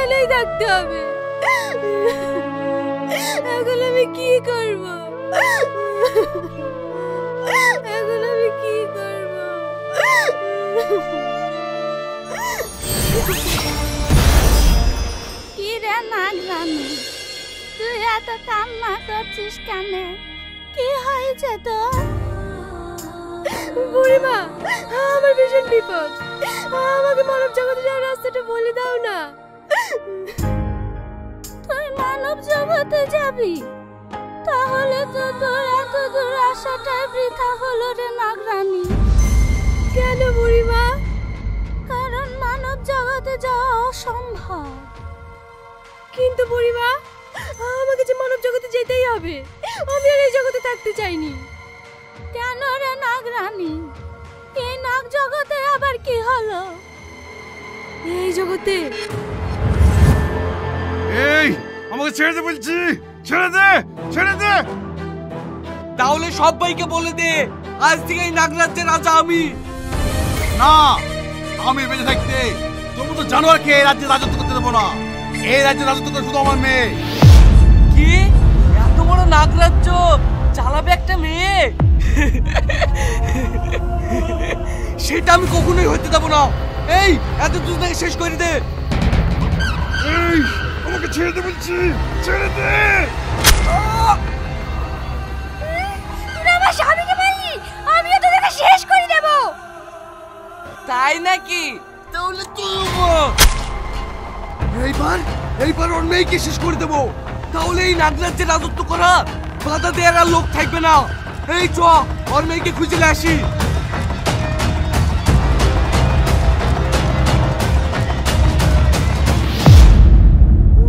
এখানেই থাকতে হবে। এখন আমি কি করব? এখন আমি কি করব? কি রে নাগরানী, তুই এত কান্না করছিস কেন? কি হয়েছে তোর? বুড়িমা, আমার ভীষণ বিপদ। আমাকে মানব জগতে যাওয়ার রাস্তাটা বলে দাও না। তুই মানব জগতে যাবি? তাহলে তো তোর এত দূর আসাটাই বৃথা হলো রে নাগরানী। কেন বুড়িমা? কারণ মানব জগতে যাওয়া অসম্ভব। কিন্তু বুড়িমা, আমাকে যে মানব জগতে যেতেই হবে। আমি আর এই জগতে থাকতে চাইনি। কেন রে নাগরানী? এই নাগ জগতে আবার কি হলো? এই জগতে এই আমাকে ছেড়ে দে বলছি, ছেড়ে দে, ছেড়ে দে। তাহলে সবাইকে বলে দে আজ থেকে এই নাগরাজ্যের রাজা আমি। না, আমি বেঁচে থাকতে তবু তো জানোয়ারকে এই রাজ্যে রাজত্ব করতে দেবো না। এই রাজ্যে রাজত্ব করে শুধু আমার মেয়ে। কি এত বড় নাগরাজ্য চালাবে একটা মেয়ে? সেটা আমি কখনোই হতে দেবো না। এই এত দুজনকে শেষ করে দে। এই আমাকে ছেড়ে দে বলছি, ছেড়ে দে। তুই আমার স্বামীকে মারলি, আমিও তোদেরকে শেষ করে দেব। তাই নাকি? তাহলে তুই এইবার ওর মেয়েকে শেষ করে দেবো। তাহলে এই নাগরাজ্যে রাজত্ব করা বাধা দেওয়ার আর লোক থাকবে না। এই চ ওর মেয়েকে খুঁজে আসি।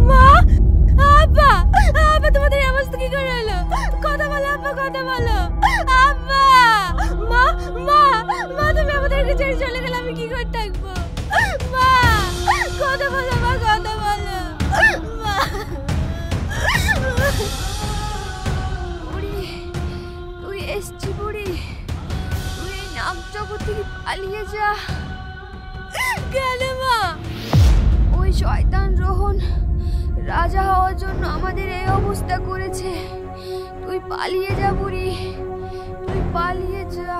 মা, আব্বা, আব্বা তোমাদের এই অবস্থা কি করে হলো? কথা বলো আব্বা, কথা বলো। আব্বা, মা, মা, মা তুমি আমাদেরকে ছেড়ে চলে গেলে আমি কি করে থাকবো? মা, কথা বলো মা, কথা বলো। মা, বুড়ি, তুই এসছি বুড়ি। তুই এই নাগ জগৎ থেকে পালিয়ে যা। কেন মা? ওই শয়তান রোহন রাজা হওয়ার জন্য আমাদের এই অবস্থা করেছে। তুই পালিয়ে যা বুড়ি, তুই পালিয়ে যা।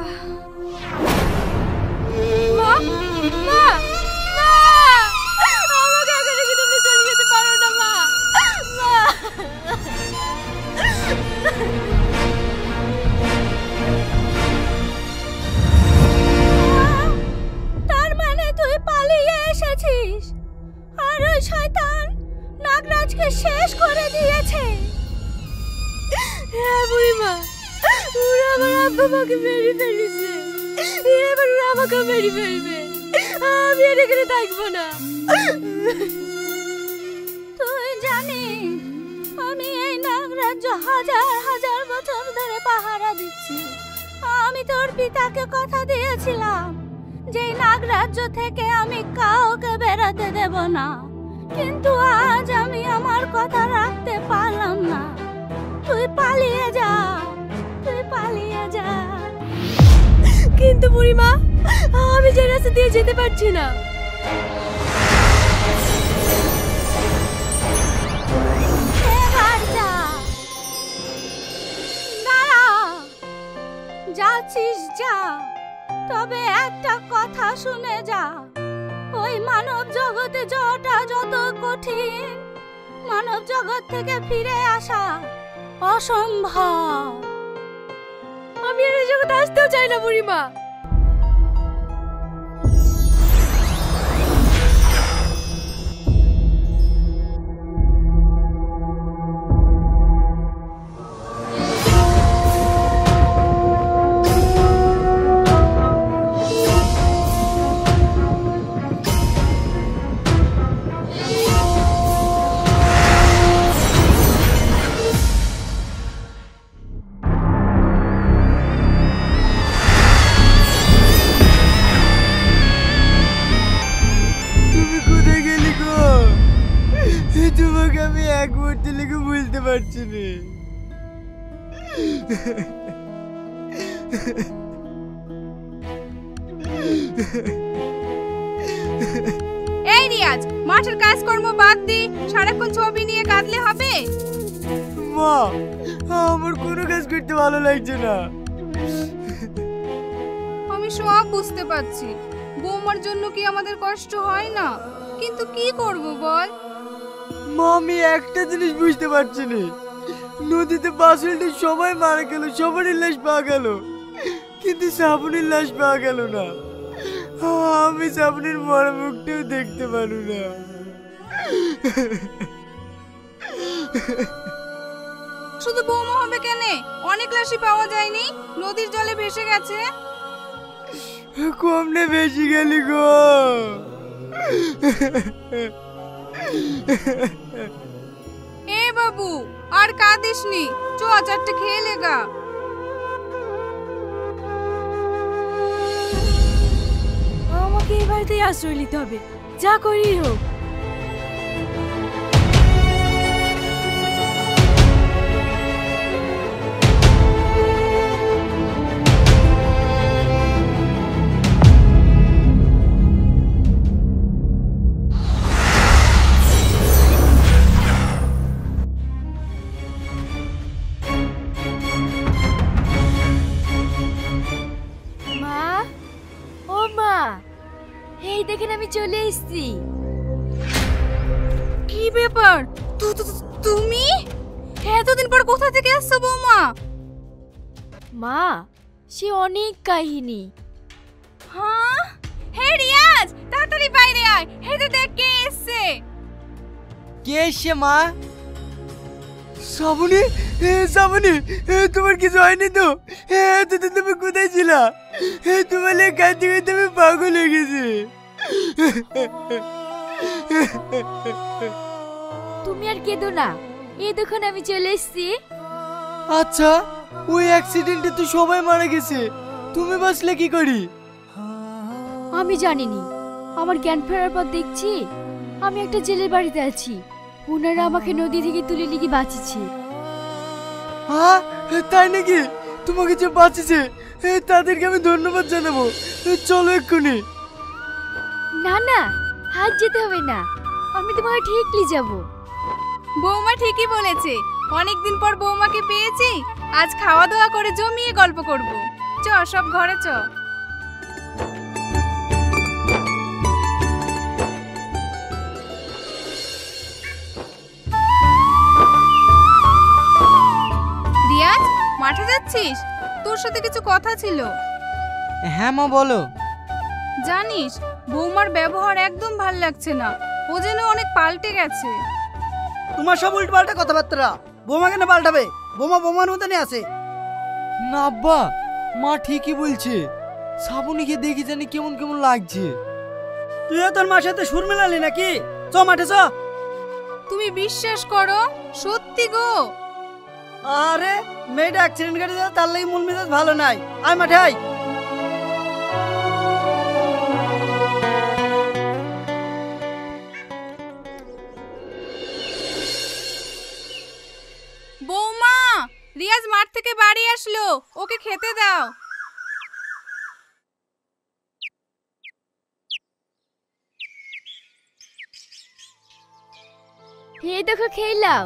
মা, মা, মা, আমাকে একা রেখে তোমরা চলে যেতে পারো না মা। মা, তার মানে তুই পালিয়ে এসেছিস আর ওই শয়তান নাগরাজকে শেষ করে দিয়েছে। হ্যাঁ বুড়িমা, ওরা আমার আব্বা মাকে মেরে ফেলেছে। এবার ওরা আমাকে মেরে ফেলবে। আমি আর এখানে থাকবো না। তুই জানিস আমি এই নাগরাজ্য হাজার হাজার বছর ধরে পাহারা দিচ্ছি। আমি তোর পিতাকে কথা দিয়েছিলাম যে এই নাগরাজ্য থেকে আমি কাউকে বেরোতে দেব না, কিন্তু আজ আমি আমার কথা রাখতে পারলাম না। তুই পালিয়ে যা, তুই পালিয়ে যা। কিন্তু বুড়িমা, আমি যে রাস্তা দিয়ে যেতে পারছি না। এবার যা। দাঁড়া, যাচ্ছিস যা, তবে একটা কথা শুনে যা। ওই মানব জগতে যাওয়াটা যত কঠিন, মানব জগৎ থেকে ফিরে আসা অসম্ভব। আমি আর এই জগতে আসতেও চাই না বুড়িমা। তোমাকে আমি এক মুহূর্তে লিখে বুঝতে পারছি না। এই রিয়া, রিয়াজ, মাঠের কাজকর্ম বাদ দি সারাক্ষণ ছবি নিয়ে কাঁদলে হবে? মা, আমার কোনো কাজ করতে ভালো লাগছে না। আমি সব বুঝতে পারছি, বৌমার জন্য কি আমাদের কষ্ট হয় না, কিন্তু কি করব বল? মা, আমি একটা জিনিস বুঝতে পারছি না, নদীতে বাস উল্টে সবাই মারা গেল, সবারই লাশ পাওয়া গেল, কিন্তু শ্রাবণীর লাশ পাওয়া গেল না। আমি শ্রাবণীর মরা মুখটাও দেখতে পারু না। শুধু বৌমা হবে কেন, অনেক লাশই পাওয়া যায়নি, নদীর জলে ভেসে গেছে। কম না বেশি গেলি গো। এ বাবু, আর কাঁদিসনি, চ চারটে খেয়ে লেগা। আমাকে এই বাড়িতেই আশ্রয় নিতে হবে, যা করি হোক। এই দেখেন আমি চলে এসেছি। কি ব্যাপার, তুমি এতদিন পর কোথা থেকে আসছো বৌমা? মা, সে অনেক কাহিনী। হ্যাঁ, হে রিয়াজ, তাড়াতাড়ি বাইরে আয়, হে তো দেখ কে এসেছে। কে এসে মা? শ্রাবণী, শ্রাবণী, তোমার কিছু হয়নি তো? তুমি কোথায় ছিলা? তোমার কাঁদতে কাঁদতে আমি পাগল হয়ে গেছি। তুমি আর কেঁদো না, এই দেখুন আমি চলে এসেছি। আচ্ছা, ওই অ্যাক্সিডেন্টে তো সবাই মারা গেছে, তুমি বাঁচলে কি করি? আমি জানিনি, আমার জ্ঞান ফেরার পর দেখছি আমি একটা জেলের বাড়িতে আছি, ওনারা আমাকে নদী থেকে তুলে নিয়ে বাঁচিয়েছে। হ্যাঁ, তাই নাকি? তোমাকে যে বাঁচিয়েছে তাদেরকে আমি ধন্যবাদ জানাবো। চলো এক্ষুনি। না না, আজ যেতে হবে না, আমি তোমাকে ঠিক নিয়ে যাব। বৌমা ঠিকই বলেছে, অনেকদিন পর বৌমাকে পেয়েছি, আজ খাওয়া দাওয়া করে জমিয়ে গল্প করব। চ সব ঘরে চ। রিয়াজ, মাঠে যাচ্ছিস? তোর সাথে কিছু কথা ছিল। হ্যাঁ মা, বলো। জানিস, বৌমার ব্যবহার একদম ভাল লাগছে না, ও যেন অনেক পাল্টে গেছে। তোমার সব উল্টো পাল্টা কথাবার্তা, বোমা কেন পাল্টাবে? বোমা বোমার মতনই আছে। না আব্বা, মা ঠিকই বলছে, শ্রাবণীকে দেখে জানি কেমন কেমন লাগছে। তুইও তোর মার সাথে সুর মেলালি নাকি? চ মাঠে চ। তুমি বিশ্বাস করো, সত্যি গো। আরে মেয়েটা অ্যাক্সিডেন্ট করে দিল, তার লাগি মূল মেজাজ ভালো নাই। আয় মাঠে আয়। বৌমা, রিয়াজ মাঠ থেকে বাড়ি আসলো, ওকে খেতে দাও। এই দেখো খেয়ে নাও।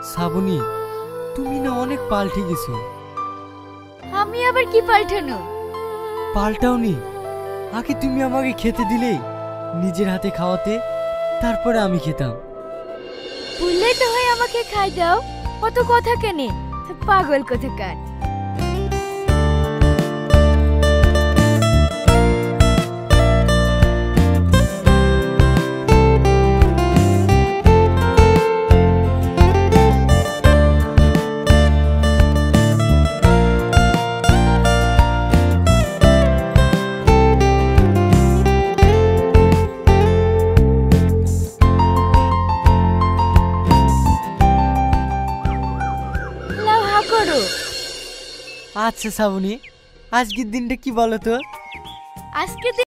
শ্রাবণী, তুমি না অনেক পাল্টে গেছো। আমি আবার কি পাল্টানো? পাল্টাওনি, আগে তুমি আমাকে খেতে দিলে, নিজের হাতে খাওয়াতে, তারপরে আমি খেতাম। বললেই তো হয় আমাকে খাই দাও, অত কথা কেনে, পাগল কোথাকার। আচ্ছা শ্রাবণী, আজকের দিনটা কি বলো তো? আজকে